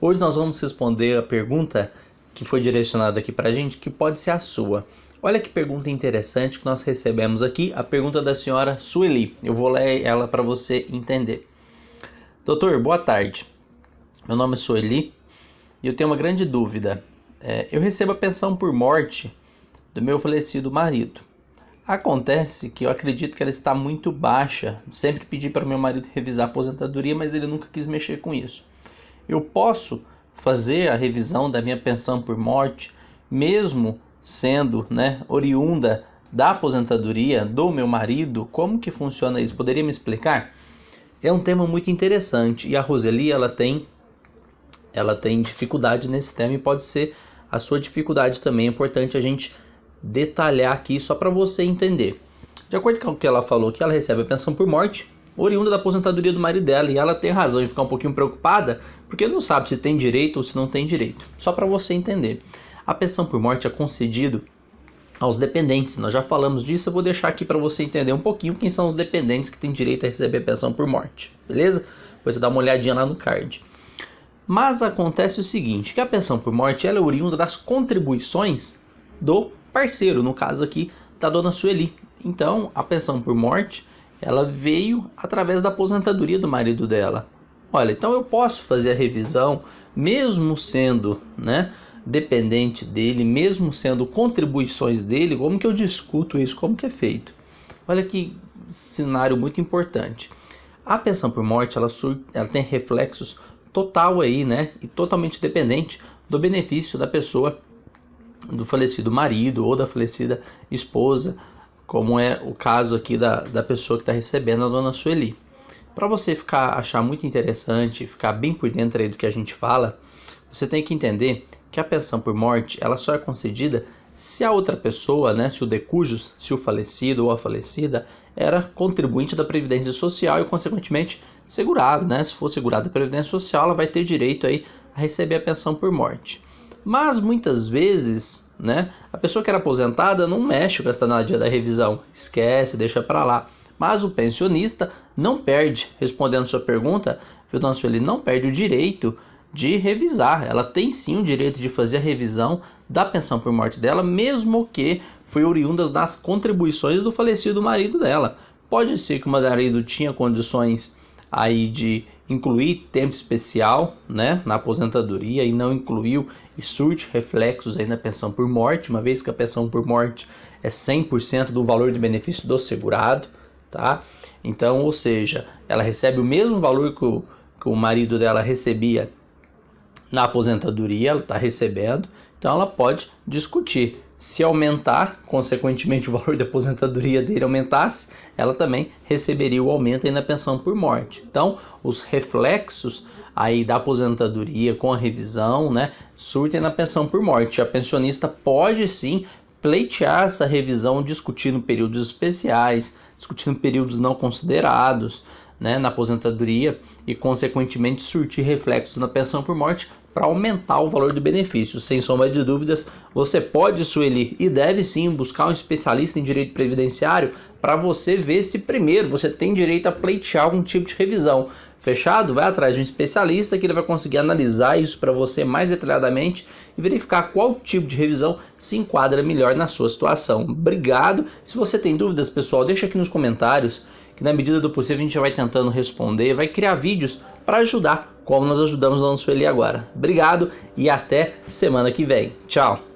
Hoje nós vamos responder a pergunta que foi direcionada aqui pra gente, que pode ser a sua. Olha que pergunta interessante que nós recebemos aqui, a pergunta da senhora Sueli. Eu vou ler ela para você entender. Doutor, boa tarde. Meu nome é Sueli e eu tenho uma grande dúvida. Eu recebo a pensão por morte do meu falecido marido. Acontece que eu acredito que ela está muito baixa. Sempre pedi para meu marido revisar a aposentadoria, mas ele nunca quis mexer com isso. Eu posso fazer a revisão da minha pensão por morte, mesmo sendo, oriunda da aposentadoria do meu marido? Como que funciona isso? Poderia me explicar? É um tema muito interessante e a Roseli ela tem dificuldade nesse tema e pode ser a sua dificuldade também. É importante a gente detalhar aqui só para você entender. De acordo com o que ela falou, que ela recebe a pensão por morte oriunda da aposentadoria do marido dela, e ela tem razão em ficar um pouquinho preocupada, porque não sabe se tem direito ou se não tem direito. Só para você entender. A pensão por morte é concedido aos dependentes. Nós já falamos disso, eu vou deixar aqui para você entender um pouquinho quem são os dependentes que têm direito a receber a pensão por morte, beleza? Depois você dá uma olhadinha lá no card. Mas acontece o seguinte, que a pensão por morte ela é oriunda das contribuições do parceiro, no caso aqui da dona Sueli. Então, a pensão por morte, ela veio através da aposentadoria do marido dela. Olha, então eu posso fazer a revisão, mesmo sendo, dependente dele, mesmo sendo contribuições dele. Como que eu discuto isso? Como que é feito? Olha que cenário muito importante. A pensão por morte, ela tem reflexos total aí, e totalmente dependente do benefício da pessoa, do falecido marido ou da falecida esposa, como é o caso aqui da pessoa que está recebendo, a dona Sueli. Para você achar muito interessante, ficar bem por dentro aí do que a gente fala, você tem que entender que a pensão por morte ela só é concedida se a outra pessoa, se o decujus, se o falecido ou a falecida era contribuinte da Previdência Social e, consequentemente, segurado. Se for segurado da Previdência Social, ela vai ter direito aí a receber a pensão por morte. Mas, muitas vezes, a pessoa que era aposentada não mexe com essa danadinha da revisão, esquece, deixa para lá. Mas o pensionista não perde, respondendo sua pergunta, viu, dona Sueli, não perde o direito de revisar. Ela tem sim o direito de fazer a revisão da pensão por morte dela, mesmo que foi oriundas das contribuições do falecido marido dela. Pode ser que o marido tinha condições aí de incluir tempo especial, na aposentadoria, e não incluiu, e surte reflexos aí na pensão por morte, uma vez que a pensão por morte é 100% do valor de benefício do segurado, tá? Então, ou seja, ela recebe o mesmo valor que o marido dela recebia na aposentadoria, ela está recebendo, então ela pode discutir. Se aumentar, consequentemente, o valor da aposentadoria dele aumentasse, ela também receberia o aumento aí na pensão por morte. Então, os reflexos aí da aposentadoria com a revisão, surtem na pensão por morte. A pensionista pode sim pleitear essa revisão discutindo períodos especiais, discutindo períodos não considerados, na aposentadoria e, consequentemente, surtir reflexos na pensão por morte para aumentar o valor do benefício. Sem sombra de dúvidas, você pode, Sueli, e deve sim buscar um especialista em direito previdenciário para você ver se primeiro você tem direito a pleitear algum tipo de revisão. Fechado? Vai atrás de um especialista que ele vai conseguir analisar isso para você mais detalhadamente e verificar qual tipo de revisão se enquadra melhor na sua situação. Obrigado. Se você tem dúvidas, pessoal, deixa aqui nos comentários, que na medida do possível a gente vai tentando responder, vai criar vídeos para ajudar, como nós ajudamos a dona Sueli agora. Obrigado e até semana que vem. Tchau!